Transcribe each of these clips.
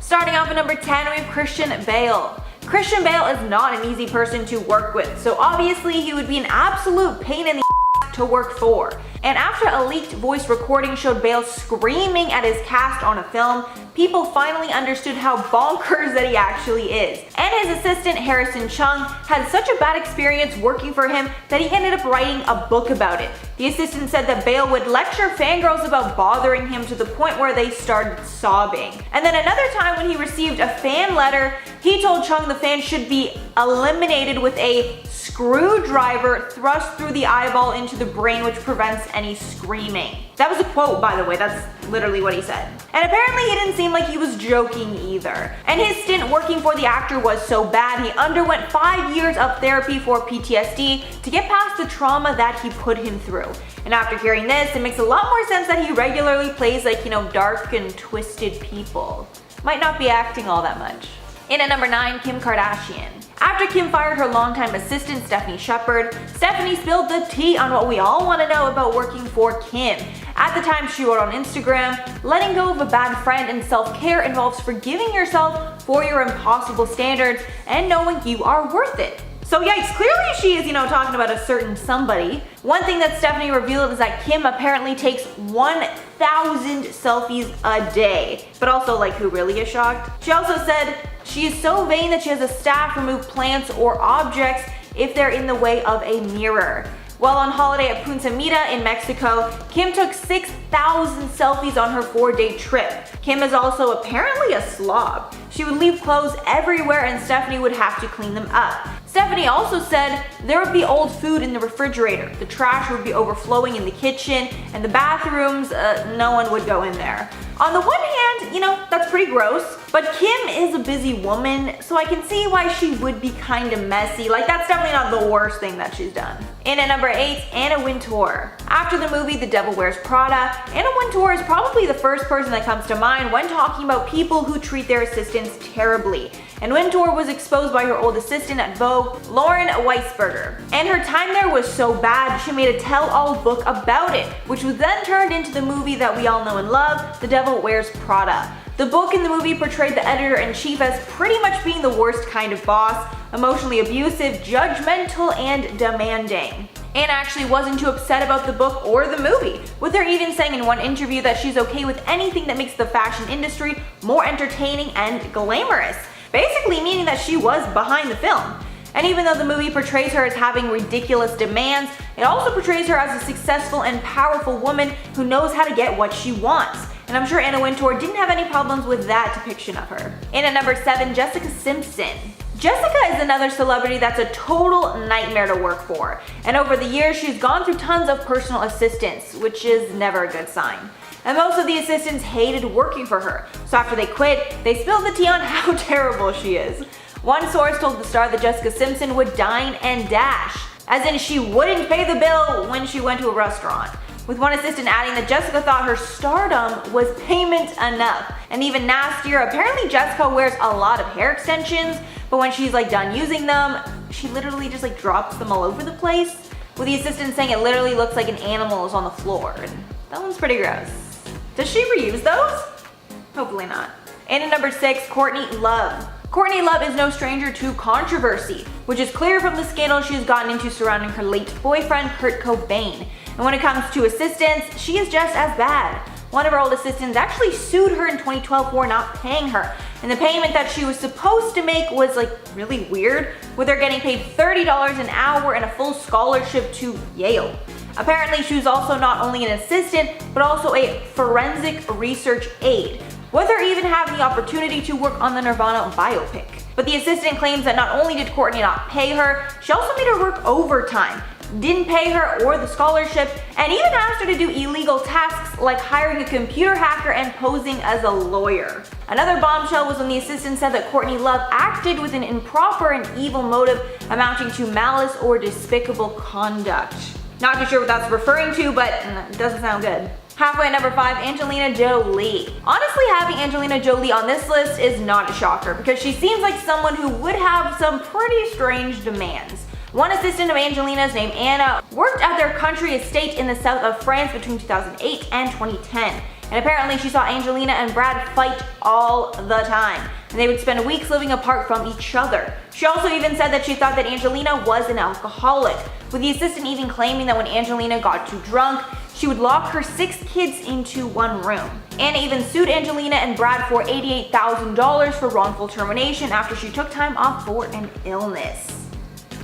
Starting off at number 10, we have Christian Bale. Christian Bale is not an easy person to work with, so obviously he would be an absolute pain in the ass to work for. And after a leaked voice recording showed Bale screaming at his cast on a film, people finally understood how bonkers that he actually is. And his assistant Harrison Chung had such a bad experience working for him that he ended up writing a book about it. The assistant said that Bale would lecture fangirls about bothering him to the point where they started sobbing. And then another time when he received a fan letter, he told Chung the fan should be eliminated with a screwdriver thrust through the eyeball into the brain, which prevents any screaming. That was a quote, by the way, that's literally what he said. And apparently he didn't seem like he was joking either. And his stint working for the actor was so bad, he underwent 5 years of therapy for PTSD to get past the trauma that he put him through. And after hearing this, it makes a lot more sense that he regularly plays like, dark and twisted people. Might not be acting all that much. In at number 9, Kim Kardashian. After Kim fired her longtime assistant Stephanie Shepard, Stephanie spilled the tea on what we all want to know about working for Kim. At the time, she wrote on Instagram, "Letting go of a bad friend and self-care involves forgiving yourself for your impossible standards and knowing you are worth it." So yikes, clearly she is, talking about a certain somebody. One thing that Stephanie revealed is that Kim apparently takes 1,000 selfies a day. But also, who really is shocked? She also said she is so vain that she has a staff remove plants or objects if they're in the way of a mirror. While on holiday at Punta Mita in Mexico, Kim took 6,000 selfies on her 4-day trip. Kim is also apparently a slob. She would leave clothes everywhere and Stephanie would have to clean them up. Stephanie also said there would be old food in the refrigerator, the trash would be overflowing in the kitchen, and the bathrooms, no one would go in there. On the one hand, that's pretty gross, but Kim is a busy woman, so I can see why she would be kinda messy. That's definitely not the worst thing that she's done. In at number 8, Anna Wintour. After the movie The Devil Wears Prada, Anna Wintour is probably the first person that comes to mind when talking about people who treat their assistants terribly. And Wintour was exposed by her old assistant at Vogue, Lauren Weisberger. And her time there was so bad, she made a tell-all book about it, which was then turned into the movie that we all know and love, The Devil Wears Prada. The book and the movie portrayed the editor-in-chief as pretty much being the worst kind of boss, emotionally abusive, judgmental, and demanding. Anna actually wasn't too upset about the book or the movie, with her even saying in one interview that she's okay with anything that makes the fashion industry more entertaining and glamorous. Basically meaning that she was behind the film. And even though the movie portrays her as having ridiculous demands, it also portrays her as a successful and powerful woman who knows how to get what she wants. And I'm sure Anna Wintour didn't have any problems with that depiction of her. In at number 7, Jessica Simpson. Jessica is another celebrity that's a total nightmare to work for. And over the years, she's gone through tons of personal assistants, which is never a good sign. And most of the assistants hated working for her, so after they quit, they spilled the tea on how terrible she is. One source told the Star that Jessica Simpson would dine and dash, as in she wouldn't pay the bill when she went to a restaurant. With one assistant adding that Jessica thought her stardom was payment enough. And even nastier, apparently Jessica wears a lot of hair extensions, but when she's done using them, she literally just drops them all over the place, with the assistant saying it literally looks like an animal is on the floor. And that one's pretty gross. Does she reuse those? Hopefully not. And at number 6, Courtney Love. Courtney Love is no stranger to controversy, which is clear from the scandal she's gotten into surrounding her late boyfriend, Kurt Cobain. And when it comes to assistants, she is just as bad. One of her old assistants actually sued her in 2012 for not paying her. And the payment that she was supposed to make was really weird, with her getting paid $30 an hour and a full scholarship to Yale. Apparently she was also not only an assistant, but also a forensic research aide, with her even having the opportunity to work on the Nirvana biopic. But the assistant claims that not only did Courtney not pay her, she also made her work overtime, didn't pay her or the scholarship, and even asked her to do illegal tasks like hiring a computer hacker and posing as a lawyer. Another bombshell was when the assistant said that Courtney Love acted with an improper and evil motive amounting to malice or despicable conduct. Not too sure what that's referring to, but it doesn't sound good. Halfway at number 5, Angelina Jolie. Honestly, having Angelina Jolie on this list is not a shocker because she seems like someone who would have some pretty strange demands. One assistant of Angelina's named Anna worked at their country estate in the south of France between 2008 and 2010. And apparently she saw Angelina and Brad fight all the time, and they would spend weeks living apart from each other. She also even said that she thought that Angelina was an alcoholic, with the assistant even claiming that when Angelina got too drunk, she would lock her 6 kids into one room. Anna even sued Angelina and Brad for $88,000 for wrongful termination after she took time off for an illness.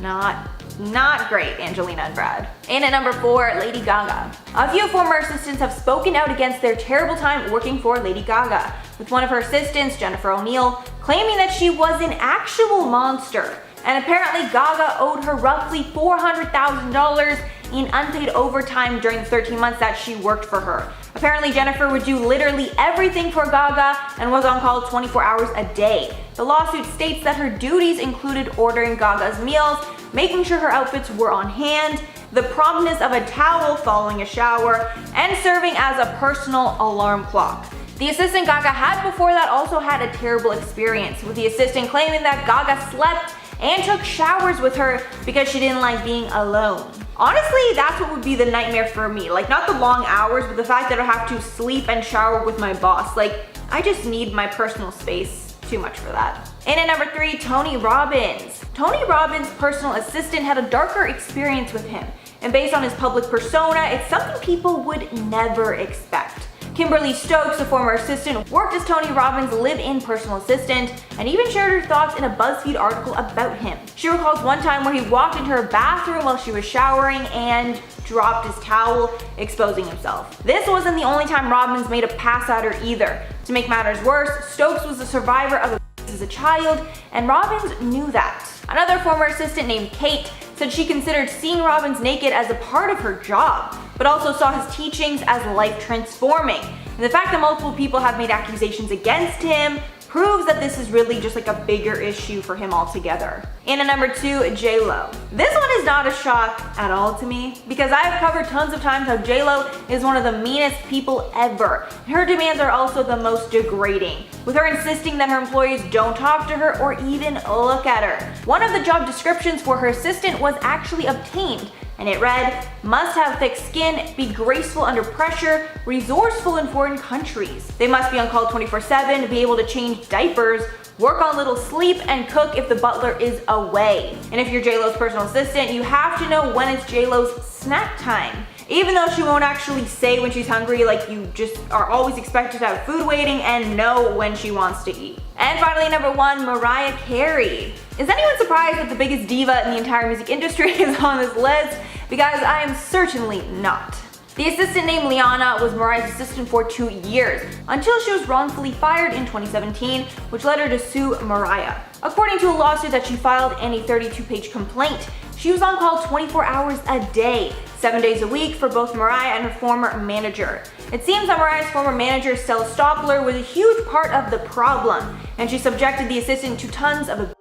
Not great, Angelina and Brad. And at number 4, Lady Gaga. A few former assistants have spoken out against their terrible time working for Lady Gaga, with one of her assistants, Jennifer O'Neill, claiming that she was an actual monster. And apparently Gaga owed her roughly $400,000 in unpaid overtime during the 13 months that she worked for her. Apparently Jennifer would do literally everything for Gaga and was on call 24 hours a day. The lawsuit states that her duties included ordering Gaga's meals, making sure her outfits were on hand, the promptness of a towel following a shower, and serving as a personal alarm clock. The assistant Gaga had before that also had a terrible experience, with the assistant claiming that Gaga slept and took showers with her because she didn't like being alone. Honestly, that's what would be the nightmare for me. Like, not the long hours, but the fact that I have to sleep and shower with my boss. Like, I just need my personal space. Too much for that. And at number 3, Tony Robbins. Tony Robbins' personal assistant had a darker experience with him, and based on his public persona, it's something people would never expect. Kimberly Stokes, a former assistant, worked as Tony Robbins' live-in personal assistant and even shared her thoughts in a BuzzFeed article about him. She recalls one time where he walked into her bathroom while she was showering and dropped his towel, exposing himself. This wasn't the only time Robbins made a pass at her either. To make matters worse, Stokes was a survivor of as a child, and Robbins knew that. Another former assistant named Kate said she considered seeing Robbins naked as a part of her job, but also saw his teachings as life transforming. And the fact that multiple people have made accusations against him proves that this is really just like a bigger issue for him altogether. And at number 2, J-Lo. This one is not a shock at all to me, because I've covered tons of times how J-Lo is one of the meanest people ever. Her demands are also the most degrading, with her insisting that her employees don't talk to her or even look at her. One of the job descriptions for her assistant was actually obtained, and it read, must have thick skin, be graceful under pressure, resourceful in foreign countries. They must be on call 24/7, be able to change diapers, work on little sleep, and cook if the butler is away. And if you're J-Lo's personal assistant, you have to know when it's J-Lo's snack time. Even though she won't actually say when she's hungry, like, you just are always expected to have food waiting and know when she wants to eat. And finally, number 1, Mariah Carey. Is anyone surprised that the biggest diva in the entire music industry is on this list? Because I am certainly not. The assistant named Liana was Mariah's assistant for 2 years, until she was wrongfully fired in 2017, which led her to sue Mariah. According to a lawsuit that she filed and a 32-page complaint, she was on call 24 hours a day, 7 days a week for both Mariah and her former manager. It seems that Mariah's former manager, Stella Stoppler, was a huge part of the problem, and she subjected the assistant to tons of abuse,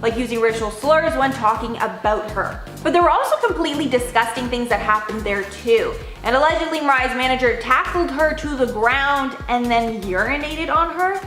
like using racial slurs when talking about her. But there were also completely disgusting things that happened there too. And allegedly Mariah's manager tackled her to the ground and then urinated on her.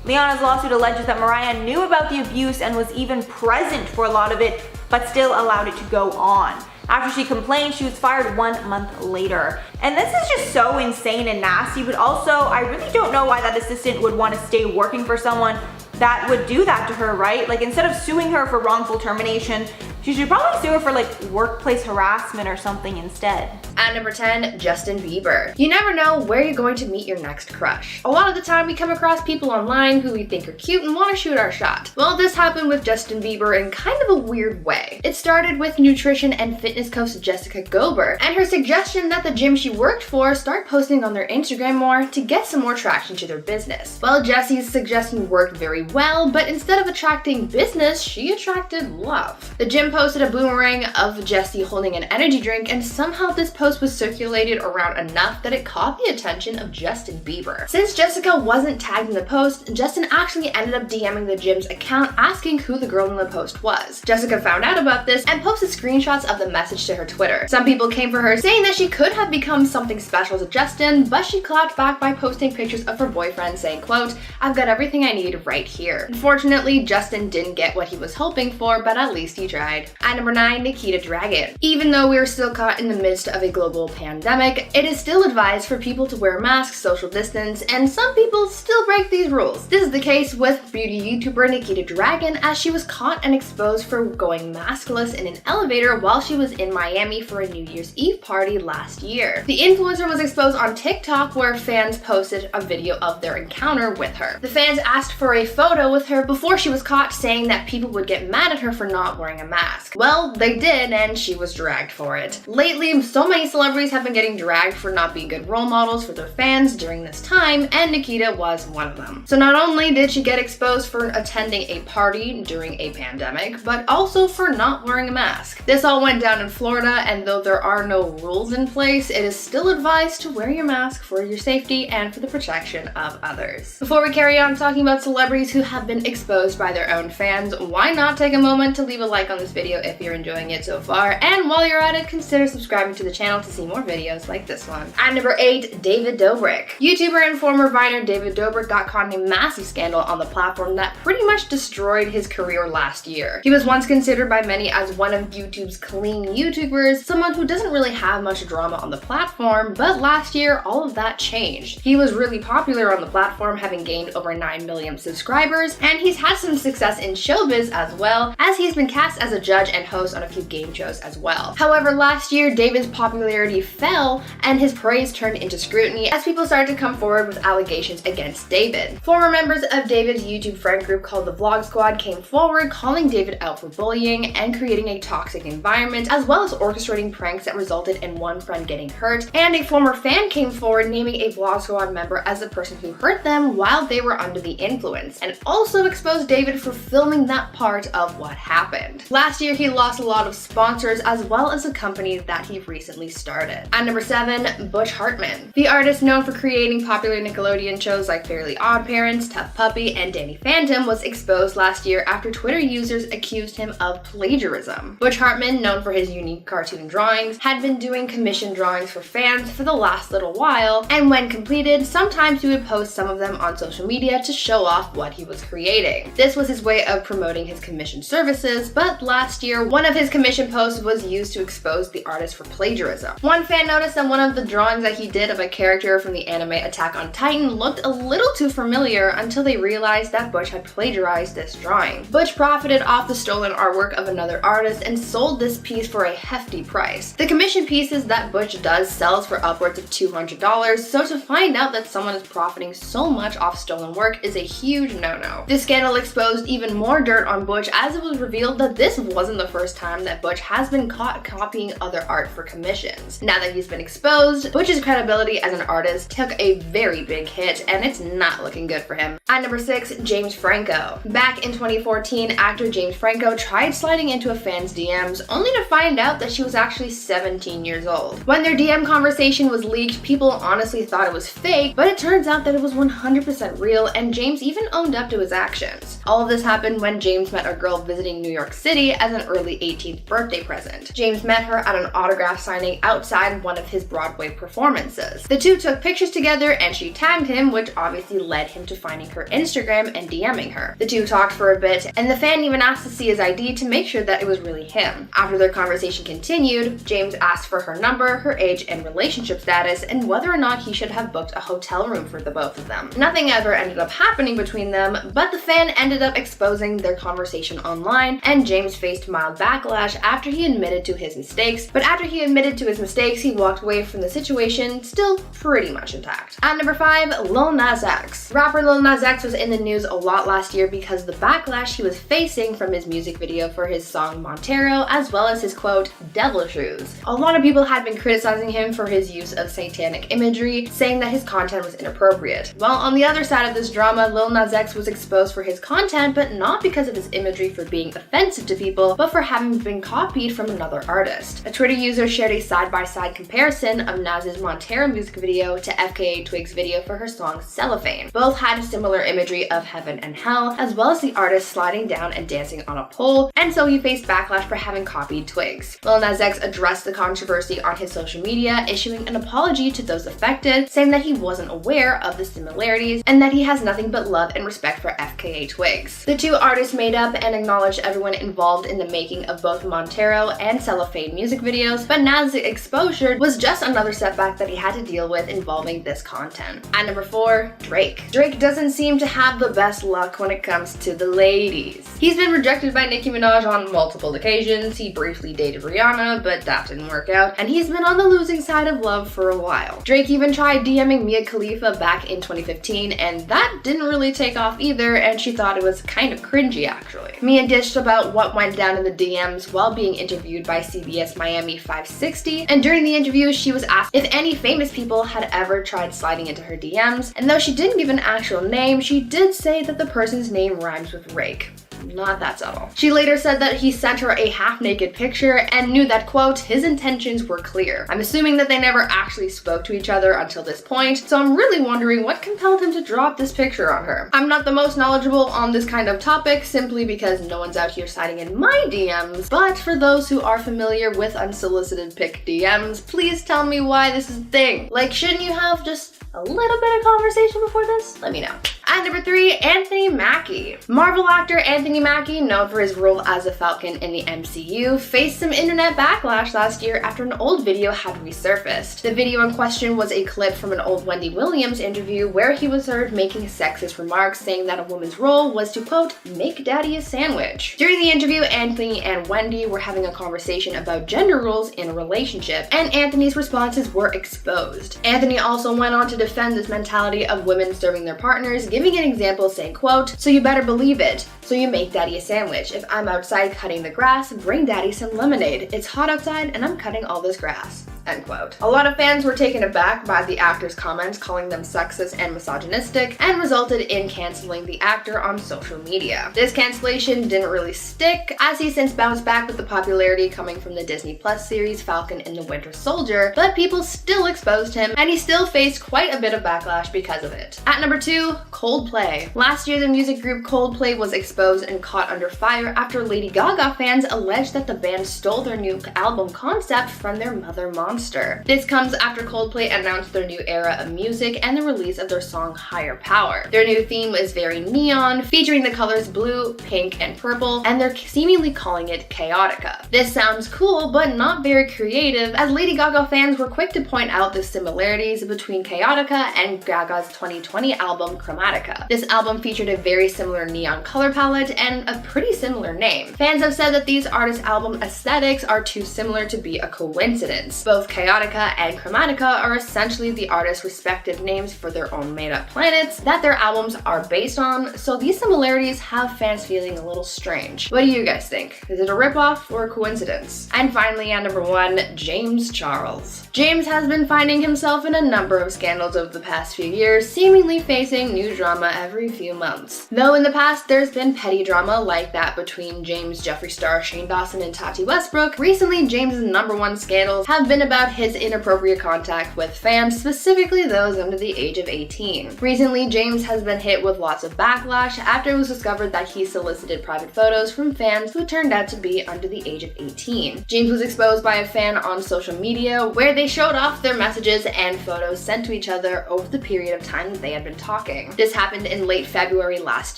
Liana's lawsuit alleges that Mariah knew about the abuse and was even present for a lot of it, but still allowed it to go on. After she complained, she was fired 1 month later. And this is just so insane and nasty, but also I really don't know why that assistant would want to stay working for someone that would do that to her, right? Like, instead of suing her for wrongful termination, she should probably sue her for like workplace harassment or something instead. At number 10, Justin Bieber. You never know where you're going to meet your next crush. A lot of the time we come across people online who we think are cute and want to shoot our shot. Well, this happened with Justin Bieber in kind of a weird way. It started with nutrition and fitness coach Jessica Gober and her suggestion that the gym she worked for start posting on their Instagram more to get some more traction to their business. Well, Jessie's suggestion worked very well, but instead of attracting business, she attracted love. The gym posted a boomerang of Jessie holding an energy drink, and somehow this post was circulated around enough that it caught the attention of Justin Bieber. Since Jessica wasn't tagged in the post, Justin actually ended up DMing the gym's account asking who the girl in the post was. Jessica found out about this and posted screenshots of the message to her Twitter. Some people came for her saying that she could have become something special to Justin, but she clapped back by posting pictures of her boyfriend saying, quote, "I've got everything I need right here." Unfortunately, Justin didn't get what he was hoping for, but at least he tried. At number 9, Nikita Dragun. Even though we are still caught in the midst of a global pandemic, it is still advised for people to wear masks, social distance, and some people still break these rules. This is the case with beauty YouTuber Nikita Dragun, as she was caught and exposed for going maskless in an elevator while she was in Miami for a New Year's Eve party last year. The influencer was exposed on TikTok, where fans posted a video of their encounter with her. The fans asked for a photo with her before she was caught, saying that people would get mad at her for not wearing a mask. Well, they did, and she was dragged for it. Lately, so many celebrities have been getting dragged for not being good role models for their fans during this time, and Nikita was one of them. So not only did she get exposed for attending a party during a pandemic, but also for not wearing a mask. This all went down in Florida, and though there are no rules in place, it is still advised to wear your mask for your safety and for the protection of others. Before we carry on talking about celebrities who have been exposed by their own fans, why not take a moment to leave a like on this video if you're enjoying it so far, and while you're at it, consider subscribing to the channel to see more videos like this one. At number 8, David Dobrik. YouTuber and former Viner David Dobrik got caught in a massive scandal on the platform that pretty much destroyed his career last year. He was once considered by many as one of YouTube's clean YouTubers, someone who doesn't really have much drama on the platform, but last year all of that changed. He was really popular on the platform, having gained over 9 million subscribers, and he's had some success in showbiz as well, as he's been cast as a judge and host on a few game shows as well. However, last year David's popularity fell and his praise turned into scrutiny as people started to come forward with allegations against David. Former members of David's YouTube friend group called the Vlog Squad came forward, calling David out for bullying and creating a toxic environment, as well as orchestrating pranks that resulted in one friend getting hurt, and a former fan came forward naming a Vlog Squad member as the person who hurt them while they were under the influence, and also exposed David for filming that part of what happened. Last year he lost a lot of sponsors as well as a company that he recently started. At number 7, Butch Hartman. The artist, known for creating popular Nickelodeon shows like Fairly Odd Parents, Tough Puppy, and Danny Phantom, was exposed last year after Twitter users accused him of plagiarism. Butch Hartman, known for his unique cartoon drawings, had been doing commission drawings for fans for the last little while, and when completed, sometimes he would post some of them on social media to show off what he was creating. This was his way of promoting his commission services, but last year, one of his commission posts was used to expose the artist for plagiarism. One fan noticed that one of the drawings that he did of a character from the anime Attack on Titan looked a little too familiar until they realized that Butch had plagiarized this drawing. Butch profited off the stolen artwork of another artist and sold this piece for a hefty price. The commission pieces that Butch does sells for upwards of $200, so to find out that someone is profiting so much off stolen work is a huge no-no. This scandal exposed even more dirt on Butch, as it was revealed that this wasn't the first time that Butch has been caught copying other art for commissions. Now that he's been exposed, Butch's credibility as an artist took a very big hit, and it's not looking good for him. At number 6, James Franco. Back in 2014, actor James Franco tried sliding into a fan's DMs, only to find out that she was actually 17 years old. When their DM conversation was leaked, people honestly thought it was fake, but it turns out that it was 100% real, and James even owned up to his actions. All of this happened when James met a girl visiting New York City as an early 18th birthday present. James met her at an autograph signing outside one of his Broadway performances. The two took pictures together and she tagged him, which obviously led him to finding her Instagram and DMing her. The two talked for a bit, and the fan even asked to see his ID to make sure that it was really him. After their conversation continued, James asked for her number, her age and relationship status, and whether or not he should have booked a hotel room for the both of them. Nothing ever ended up happening between them, but the fan ended up exposing their conversation online, and James faced mild backlash after he admitted to his mistakes, but after he admitted to his mistakes, he walked away from the situation still pretty much intact. At number 5, Lil Nas X. Rapper Lil Nas X was in the news a lot last year because of the backlash he was facing from his music video for his song Montero, as well as his quote, devil shoes. A lot of people had been criticizing him for his use of satanic imagery, saying that his content was inappropriate. While on the other side of this drama, Lil Nas X was exposed for his content, but not because of his imagery for being offensive to people, but for having been copied from another artist. A Twitter user shared a side-by-side comparison of Nas's Montero music video to FKA Twig's video for her song Cellophane. Both had similar imagery of heaven and hell, as well as the artist sliding down and dancing on a pole, and so he faced backlash for having copied Twigs. Lil Nas X addressed the controversy on his social media, issuing an apology to those affected, saying that he wasn't aware of the similarities and that he has nothing but love and respect for FKA Twigs. The two artists made up and acknowledged everyone involved in the making of both Montero and Cellophane music videos, but Nas exposure was just another setback that he had to deal with involving this content. At number 4, Drake. Drake doesn't seem to have the best luck when it comes to the ladies. He's been rejected by Nicki Minaj on multiple occasions. He briefly dated Rihanna, but that didn't work out, and he's been on the losing side of love for a while. Drake even tried DMing Mia Khalifa back in 2015, and that didn't really take off either, and she thought it was kind of cringy actually. Mia dished about what went down in the DMs while being interviewed by CBS Miami 560, and during the interview she was asked if any famous people had ever tried sliding into her DMs, and though she didn't give an actual name, she did say that the person's name rhymes with Rake. Not that subtle. She later said that he sent her a half-naked picture and knew that, quote, his intentions were clear. I'm assuming that they never actually spoke to each other until this point, so I'm really wondering what compelled him to drop this picture on her. I'm not the most knowledgeable on this kind of topic simply because no one's out here sliding in my DMs, but for those who are familiar with unsolicited pic DMs, please tell me why this is a thing. Like, shouldn't you have just a little bit of conversation before this? Let me know. At number 3, Anthony Mackie. Marvel actor Anthony Mackie, known for his role as the Falcon in the MCU, faced some internet backlash last year after an old video had resurfaced. The video in question was a clip from an old Wendy Williams interview where he was heard making sexist remarks saying that a woman's role was to, quote, make daddy a sandwich. During the interview, Anthony and Wendy were having a conversation about gender roles in a relationship, and Anthony's responses were exposed. Anthony also went on to defend this mentality of women serving their partners, giving an example saying, quote, so you better believe it. So you make daddy a sandwich. If I'm outside cutting the grass, bring daddy some lemonade. It's hot outside and I'm cutting all this grass. End quote. A lot of fans were taken aback by the actor's comments, calling them sexist and misogynistic, and resulted in canceling the actor on social media. This cancellation didn't really stick, as he since bounced back with the popularity coming from the Disney Plus series Falcon and the Winter Soldier, but people still exposed him, and he still faced quite a bit of backlash because of it. At number 2, Coldplay. Last year, the music group Coldplay was exposed and caught under fire after Lady Gaga fans alleged that the band stole their new album concept from their mother Monster. This comes after Coldplay announced their new era of music and the release of their song Higher Power. Their new theme is very neon, featuring the colors blue, pink, and purple, and they're seemingly calling it Chaotica. This sounds cool, but not very creative, as Lady Gaga fans were quick to point out the similarities between Chaotica and Gaga's 2020 album Chromatica. This album featured a very similar neon color palette and a pretty similar name. Fans have said that these artists' album aesthetics are too similar to be a coincidence. Both Chaotica and Chromatica are essentially the artists' respective names for their own made-up planets that their albums are based on, so these similarities have fans feeling a little strange. What do you guys think? Is it a ripoff or a coincidence? And finally, at number 1, James Charles. James has been finding himself in a number of scandals over the past few years, seemingly facing new drama every few months. Though in the past there's been petty drama like that between James, Jeffree Star, Shane Dawson, and Tati Westbrook, recently James's number 1 scandals have been about his inappropriate contact with fans, specifically those under the age of 18. Recently, James has been hit with lots of backlash after it was discovered that he solicited private photos from fans who turned out to be under the age of 18. James was exposed by a fan on social media where they showed off their messages and photos sent to each other over the period of time that they had been talking. This happened in late February last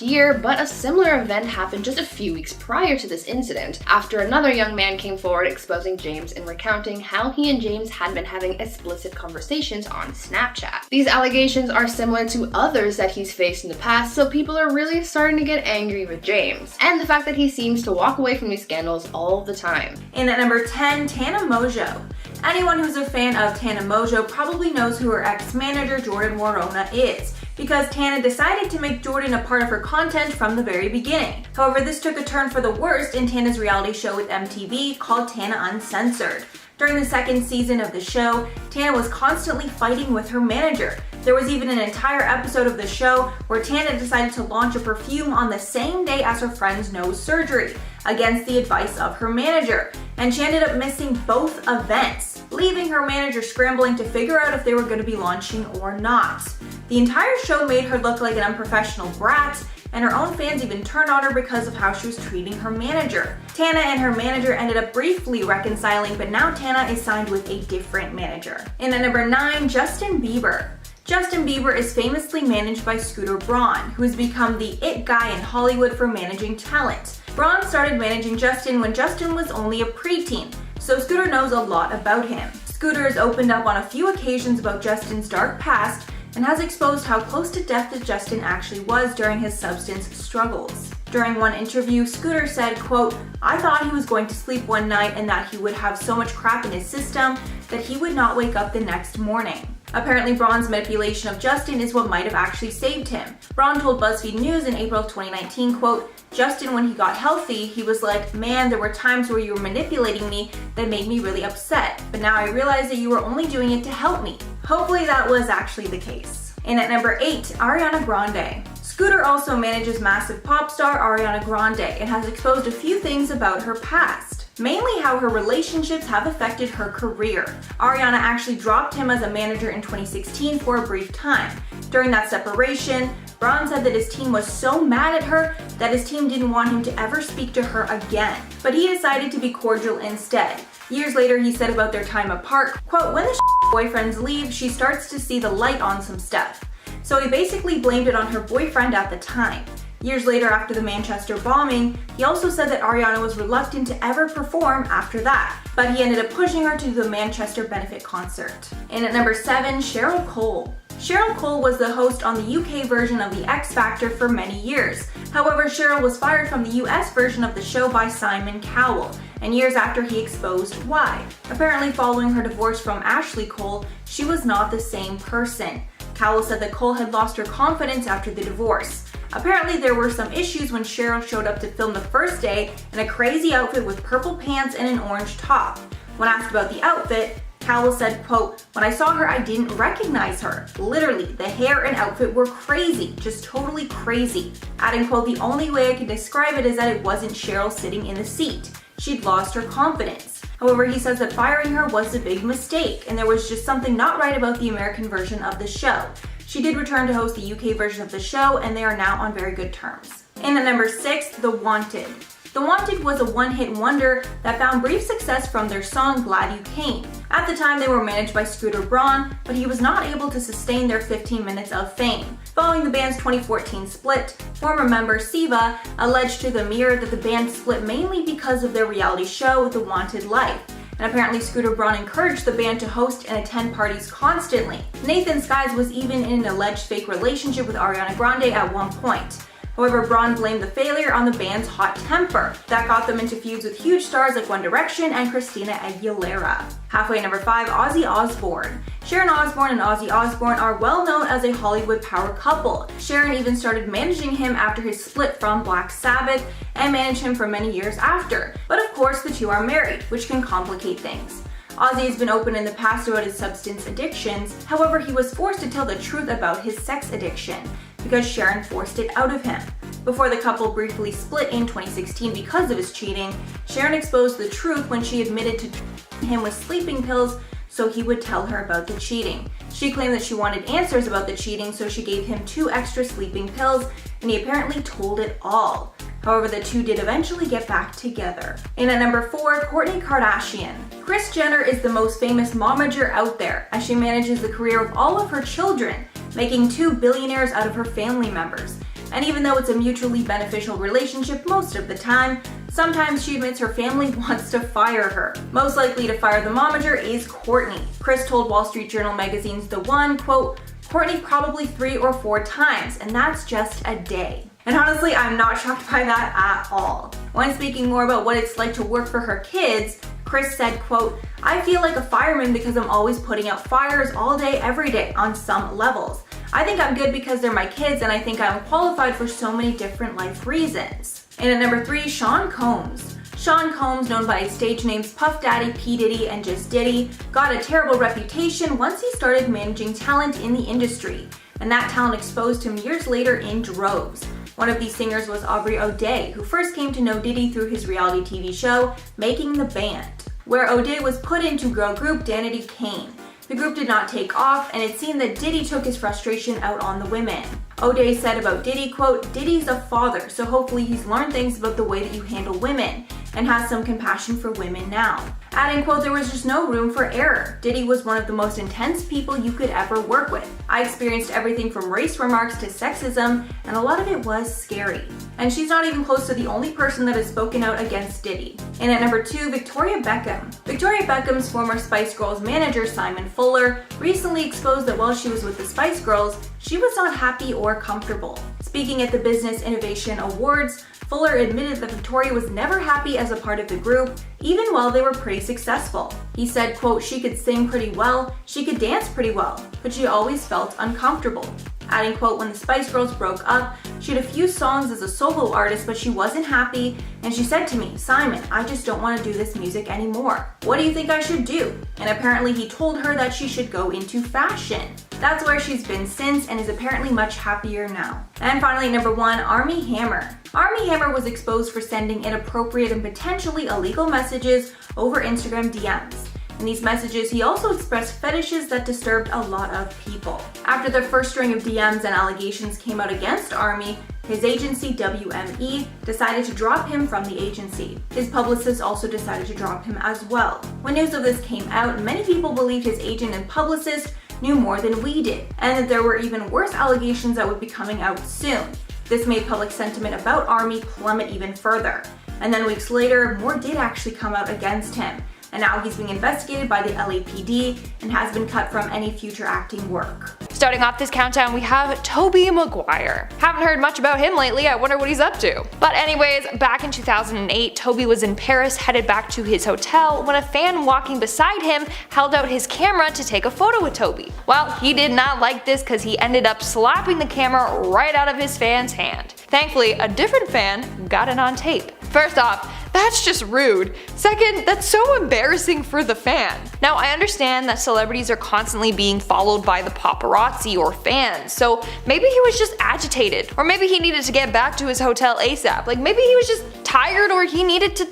year, but a similar event happened just a few weeks prior to this incident, after another young man came forward exposing James and recounting how he and James had been having explicit conversations on Snapchat. These allegations are similar to others that he's faced in the past, so people are really starting to get angry with James, and the fact that he seems to walk away from these scandals all the time. In at number 10, Tana Mongeau. Anyone who's a fan of Tana Mongeau probably knows who her ex-manager Jordan Morona is, because Tana decided to make Jordan a part of her content from the very beginning. However, this took a turn for the worst in Tana's reality show with MTV called Tana Uncensored. During the second season of the show, Tana was constantly fighting with her manager. There was even an entire episode of the show where Tana decided to launch a perfume on the same day as her friend's nose surgery, against the advice of her manager, and she ended up missing both events, leaving her manager scrambling to figure out if they were going to be launching or not. The entire show made her look like an unprofessional brat, and her own fans even turned on her because of how she was treating her manager. Tana and her manager ended up briefly reconciling, but now Tana is signed with a different manager. And at number 9, Justin Bieber. Justin Bieber is famously managed by Scooter Braun, who has become the it guy in Hollywood for managing talent. Braun started managing Justin when Justin was only a preteen, so Scooter knows a lot about him. Scooter has opened up on a few occasions about Justin's dark past and has exposed how close to death that Justin actually was during his substance struggles. During one interview, Scooter said, quote, "I thought he was going to sleep one night and that he would have so much crap in his system that he would not wake up the next morning." Apparently, Braun's manipulation of Justin is what might have actually saved him. Braun told BuzzFeed News in April of 2019, quote, "Justin, when he got healthy, he was like, man, there were times where you were manipulating me that made me really upset. But now I realize that you were only doing it to help me." Hopefully that was actually the case. And at number 8, Ariana Grande. Scooter also manages massive pop star Ariana Grande and has exposed a few things about her past, mainly how her relationships have affected her career. Ariana actually dropped him as a manager in 2016 for a brief time. During that separation, Braun said that his team was so mad at her that his team didn't want him to ever speak to her again, but he decided to be cordial instead. Years later, he said about their time apart, quote, "When the boyfriends leave, she starts to see the light on some stuff." So he basically blamed it on her boyfriend at the time. Years later, after the Manchester bombing, he also said that Ariana was reluctant to ever perform after that, but he ended up pushing her to the Manchester benefit concert. And at number 7, Cheryl Cole. Cheryl Cole was the host on the UK version of The X Factor for many years. However, Cheryl was fired from the US version of the show by Simon Cowell, and years after he exposed why. Apparently, following her divorce from Ashley Cole, she was not the same person. Cowell said that Cole had lost her confidence after the divorce. Apparently, there were some issues when Cheryl showed up to film the first day in a crazy outfit with purple pants and an orange top. When asked about the outfit, Cowell said, quote, "When I saw her, I didn't recognize her. Literally, the hair and outfit were crazy, just totally crazy." Adding, quote, "The only way I can describe it is that it wasn't Cheryl sitting in the seat. She'd lost her confidence." However, he says that firing her was a big mistake, and there was just something not right about the American version of the show. She did return to host the UK version of the show, and they are now on very good terms. And at number 6, The Wanted. The Wanted was a one-hit wonder that found brief success from their song Glad You Came. At the time, they were managed by Scooter Braun, but he was not able to sustain their 15 minutes of fame. Following the band's 2014 split, former member Siva alleged to the Mirror that the band split mainly because of their reality show, The Wanted Life. And apparently Scooter Braun encouraged the band to host and attend parties constantly. Nathan Skies was even in an alleged fake relationship with Ariana Grande at one point. However, Braun blamed the failure on the band's hot temper. That got them into feuds with huge stars like One Direction and Christina Aguilera. Halfway number 5, Ozzy Osbourne. Sharon Osbourne and Ozzy Osbourne are well known as a Hollywood power couple. Sharon even started managing him after his split from Black Sabbath and managed him for many years after. But of course, the two are married, which can complicate things. Ozzy has been open in the past about his substance addictions. However, he was forced to tell the truth about his sex addiction because Sharon forced it out of him. Before the couple briefly split in 2016 because of his cheating, Sharon exposed the truth when she admitted to treating him with sleeping pills so he would tell her about the cheating. She claimed that she wanted answers about the cheating, so she gave him 2 extra sleeping pills, and he apparently told it all. However, the two did eventually get back together. And at number 4, Kourtney Kardashian. Kris Jenner is the most famous momager out there, as she manages the career of all of her children, making 2 billionaires out of her family members. And even though it's a mutually beneficial relationship most of the time, sometimes she admits her family wants to fire her. Most likely to fire the momager is Kourtney. Kris told Wall Street Journal magazine's The One, quote, "Kourtney probably 3 or 4 times, and that's just a day." And honestly, I'm not shocked by that at all. When speaking more about what it's like to work for her kids, Kris said, quote, "I feel like a fireman because I'm always putting out fires all day, every day on some levels. I think I'm good because they're my kids, and I think I'm qualified for so many different life reasons." And at number 3, Sean Combs. Sean Combs, known by his stage names Puff Daddy, P. Diddy, and Just Diddy, got a terrible reputation once he started managing talent in the industry, and that talent exposed him years later in droves. One of these singers was Aubrey O'Day, who first came to know Diddy through his reality TV show, Making the Band, where O'Day was put into girl group Danity Kane. The group did not take off, and it seemed that Diddy took his frustration out on the women. O'Day said about Diddy, quote, "Diddy's a father, so hopefully he's learned things about the way that you handle women. and has some compassion for women now. Adding, quote, "There was just no room for error. Diddy was one of the most intense people you could ever work with. I experienced everything from race remarks to sexism, and a lot of it was scary." And she's not even close to the only person that has spoken out against Diddy. And at number 2, Victoria Beckham. Victoria Beckham's former Spice Girls manager, Simon Fuller, recently exposed that while she was with the Spice Girls, she was not happy or comfortable. Speaking at the Business Innovation Awards, Fuller admitted that Victoria was never happy as a part of the group, even while they were pretty successful. He said, quote, "She could sing pretty well, she could dance pretty well, but she always felt uncomfortable." Adding, quote, "When the Spice Girls broke up, she had a few songs as a solo artist, but she wasn't happy, and she said to me, 'Simon, I just don't want to do this music anymore. What do you think I should do?' And apparently he told her that she should go into fashion. That's where she's been since and is apparently much happier now." And finally, number 1, Armie Hammer. Armie Hammer was exposed for sending inappropriate and potentially illegal messages over Instagram DMs. In these messages, he also expressed fetishes that disturbed a lot of people. After the first string of DMs and allegations came out against Armie, his agency, WME, decided to drop him from the agency. His publicist also decided to drop him as well. When news of this came out, many people believed his agent and publicist knew more than we did, and that there were even worse allegations that would be coming out soon. This made public sentiment about Armie plummet even further. And then weeks later, more did actually come out against him. And now he's being investigated by the LAPD and has been cut from any future acting work. Starting off this countdown, we have Tobey Maguire. Haven't heard much about him lately, I wonder what he's up to. But anyways, back in 2008, Tobey was in Paris headed back to his hotel when a fan walking beside him held out his camera to take a photo with Tobey. Well, he did not like this because he ended up slapping the camera right out of his fan's hand. Thankfully, a different fan got it on tape. First off, that's just rude. Second, that's so embarrassing for the fan. Now, I understand that celebrities are constantly being followed by the paparazzi or fans, so maybe he was just agitated, or maybe he needed to get back to his hotel ASAP. Like maybe he was just tired, or he needed to,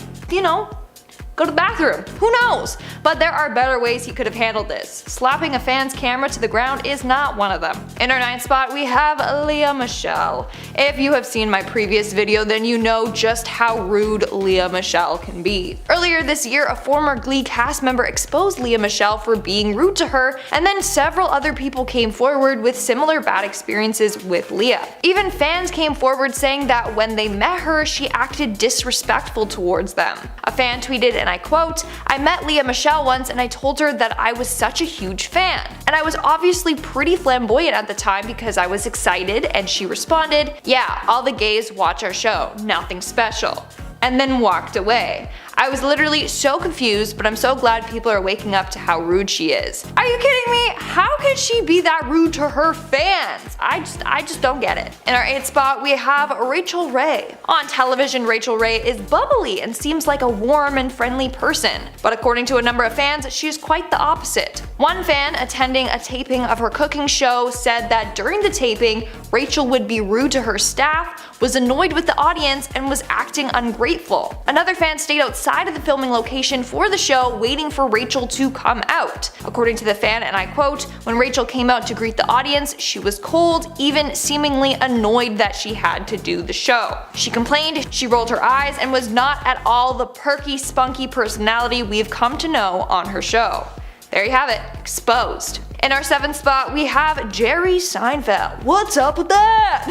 go to the bathroom. Who knows? But there are better ways he could have handled this. Slapping a fan's camera to the ground is not one of them. In our 9th spot, we have Lea Michele. If you have seen my previous video, then you know just how rude Lea Michele can be. Earlier this year, a former Glee cast member exposed Lea Michele for being rude to her, and then several other people came forward with similar bad experiences with Lea. Even fans came forward saying that when they met her, she acted disrespectful towards them. A fan tweeted, and I quote, "I met Lea Michele once and I told her that I was such a huge fan. And I was obviously pretty flamboyant at the time because I was excited, and she responded, 'Yeah, all the gays watch our show, nothing special,' and then walked away. I was literally so confused, but I'm so glad people are waking up to how rude she is." Are you kidding me? How could she be that rude to her fans? I just don't get it. In our 8th spot, we have Rachel Ray. On television, Rachel Ray is bubbly and seems like a warm and friendly person. But according to a number of fans, she's quite the opposite. One fan attending a taping of her cooking show said that during the taping, Rachel would be rude to her staff, was annoyed with the audience, and was acting ungrateful. Another fan stayed outside of the filming location for the show waiting for Rachel to come out. According to the fan, and I quote, "When Rachel came out to greet the audience, she was cold, even seemingly annoyed that she had to do the show. She complained, she rolled her eyes, and was not at all the perky, spunky personality we've come to know on her show." There you have it, exposed. In our 7th spot, we have Jerry Seinfeld. What's up with that?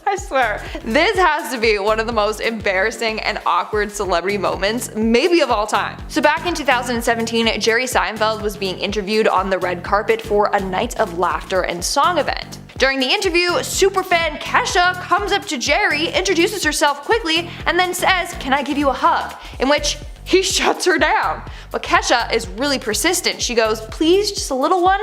I swear, this has to be one of the most embarrassing and awkward celebrity moments, maybe of all time. So back in 2017, Jerry Seinfeld was being interviewed on the red carpet for a Night of Laughter and Song event. During the interview, superfan Kesha comes up to Jerry, introduces herself quickly, and then says, "Can I give you a hug?" In which he shuts her down. But Kesha is really persistent. She goes, "Please, just a little one,"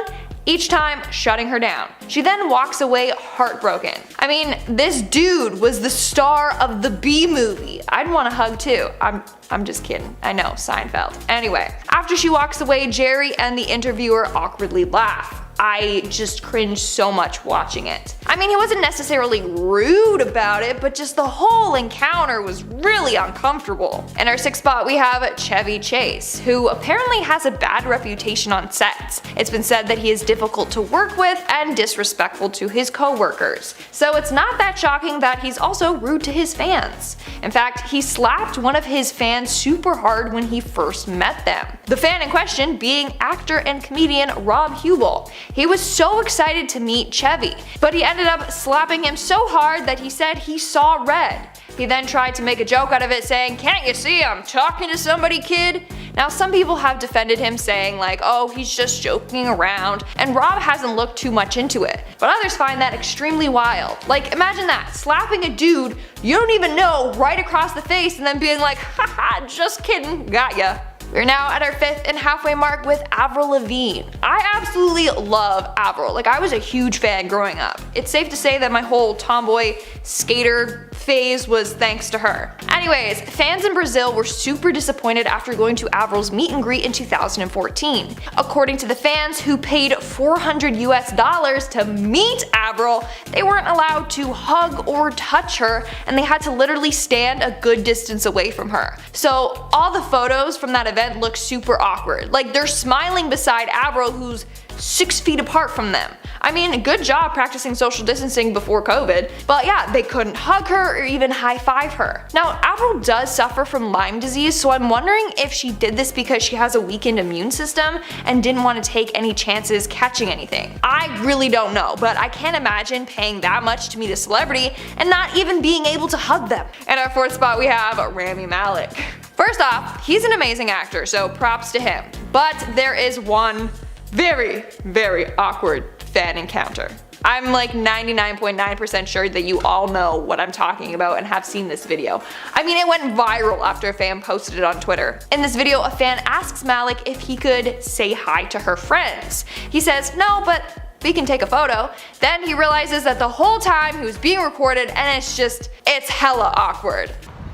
each time shutting her down. She then walks away heartbroken. I mean, this dude was the star of the Bee Movie. I'd want a hug too. I'm just kidding. I know, Seinfeld. Anyway, after she walks away, Jerry and the interviewer awkwardly laugh. I just cringed so much watching it. I mean, he wasn't necessarily rude about it, but just the whole encounter was really uncomfortable. In our 6th spot, we have Chevy Chase, who apparently has a bad reputation on sets. It's been said that he is difficult to work with and disrespectful to his co-workers. So it's not that shocking that he's also rude to his fans. In fact, he slapped one of his fans super hard when he first met them. The fan in question being actor and comedian Rob Hubel. He was so excited to meet Chevy, but he ended up slapping him so hard that he said he saw red. He then tried to make a joke out of it, saying, "Can't you see I'm talking to somebody, kid?" Now, some people have defended him, saying like, oh, he's just joking around, and Rob hasn't looked too much into it. But others find that extremely wild. Like, imagine that, slapping a dude you don't even know right across the face and then being like, haha, just kidding, got ya. We're now at our 5th and halfway mark with Avril Lavigne. I absolutely love Avril. Like, I was a huge fan growing up. It's safe to say that my whole tomboy skater phase was thanks to her. Anyways, fans in Brazil were super disappointed after going to Avril's meet and greet in 2014. According to the fans, who paid $400 to meet Avril, they weren't allowed to hug or touch her, and they had to literally stand a good distance away from her. So all the photos from that event look super awkward. Like, they're smiling beside Avril, who's 6 feet apart from them. I mean, good job practicing social distancing before COVID, but yeah, they couldn't hug her or even high-five her. Now, Avril does suffer from Lyme disease, so I'm wondering if she did this because she has a weakened immune system and didn't want to take any chances catching anything. I really don't know, but I can't imagine paying that much to meet a celebrity and not even being able to hug them. In our 4th spot, we have Rami Malek. First off, he's an amazing actor, so props to him. But there is one very, very awkward fan encounter. I'm like 99.9% sure that you all know what I'm talking about and have seen this video. I mean, it went viral after a fan posted it on Twitter. In this video, a fan asks Malek if he could say hi to her friends. He says, no, but we can take a photo. Then he realizes that the whole time he was being recorded, and it's hella awkward.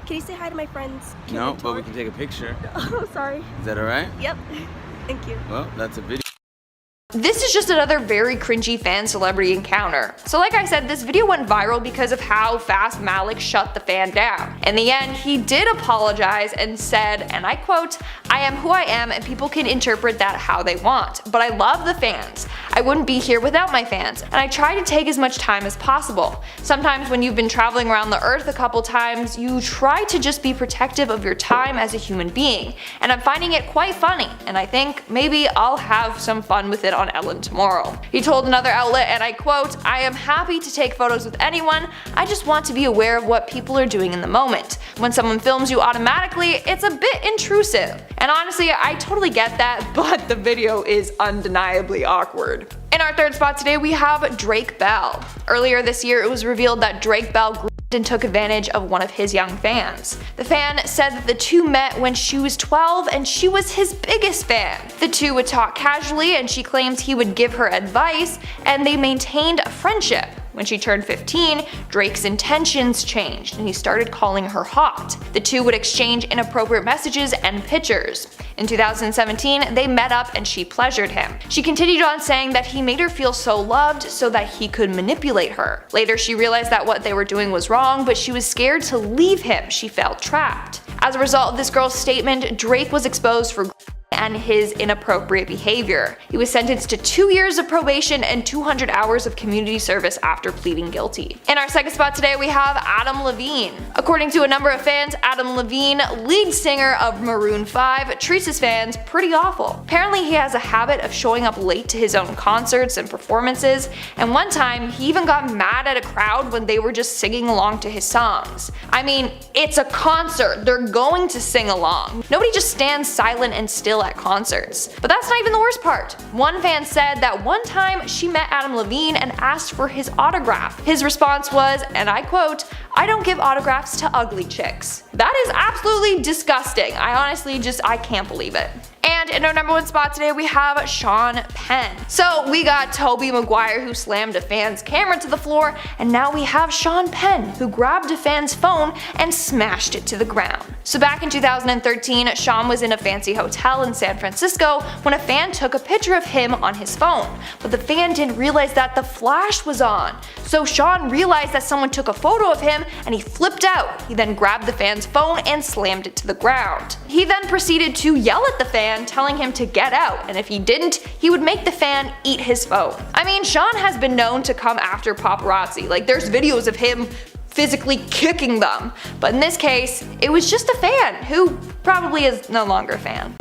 Can you say hi to my friends? No, but we can take a picture. Oh, sorry. Is that alright? Yep. Thank you. Well, that's a video. This is just another very cringy fan celebrity encounter. So like I said, this video went viral because of how fast Malek shut the fan down. In the end, he did apologize and said, and I quote, "I am who I am and people can interpret that how they want, but I love the fans. I wouldn't be here without my fans, and I try to take as much time as possible. Sometimes when you've been traveling around the earth a couple times, you try to just be protective of your time as a human being, and I'm finding it quite funny, and I think maybe I'll have some fun with it on Ellen tomorrow." He told another outlet, and I quote, "I am happy to take photos with anyone, I just want to be aware of what people are doing in the moment. When someone films you automatically, it's a bit intrusive." And honestly, I totally get that, but the video is undeniably awkward. In our 3rd spot today, we have Drake Bell. Earlier this year, it was revealed that Drake Bell groomed and took advantage of one of his young fans. The fan said that the two met when she was 12 and she was his biggest fan. The two would talk casually and she claims he would give her advice, and they maintained a friendship. When she turned 15, Drake's intentions changed and he started calling her hot. The two would exchange inappropriate messages and pictures. In 2017, they met up and she pleasured him. She continued on saying that he made her feel so loved so that he could manipulate her. Later, she realized that what they were doing was wrong, but she was scared to leave him. She felt trapped. As a result of this girl's statement, Drake was exposed for and his inappropriate behavior. He was sentenced to 2 years of probation and 200 hours of community service after pleading guilty. In our 2nd spot today, we have Adam Levine. According to a number of fans, Adam Levine, lead singer of Maroon 5, treats his fans pretty awful. Apparently, he has a habit of showing up late to his own concerts and performances, and one time, he even got mad at a crowd when they were just singing along to his songs. I mean, it's a concert, they're going to sing along. Nobody just stands silent and still at concerts. But that's not even the worst part. One fan said that one time she met Adam Levine and asked for his autograph. His response was, and I quote, "I don't give autographs to ugly chicks." That is absolutely disgusting. I honestly I can't believe it. And in our number 1 spot today, we have Sean Penn. So we got Tobey Maguire, who slammed a fan's camera to the floor, and now we have Sean Penn, who grabbed a fan's phone and smashed it to the ground. So back in 2013, Sean was in a fancy hotel in San Francisco when a fan took a picture of him on his phone, but the fan didn't realize that the flash was on. So Sean realized that someone took a photo of him and he flipped out. He then grabbed the fan's phone and slammed it to the ground. He then proceeded to yell at the fan, telling him to get out, and if he didn't, he would make the fan eat his phone. I mean, Sean has been known to come after paparazzi. Like, there's videos of him physically kicking them. But in this case, it was just a fan who probably is no longer a fan.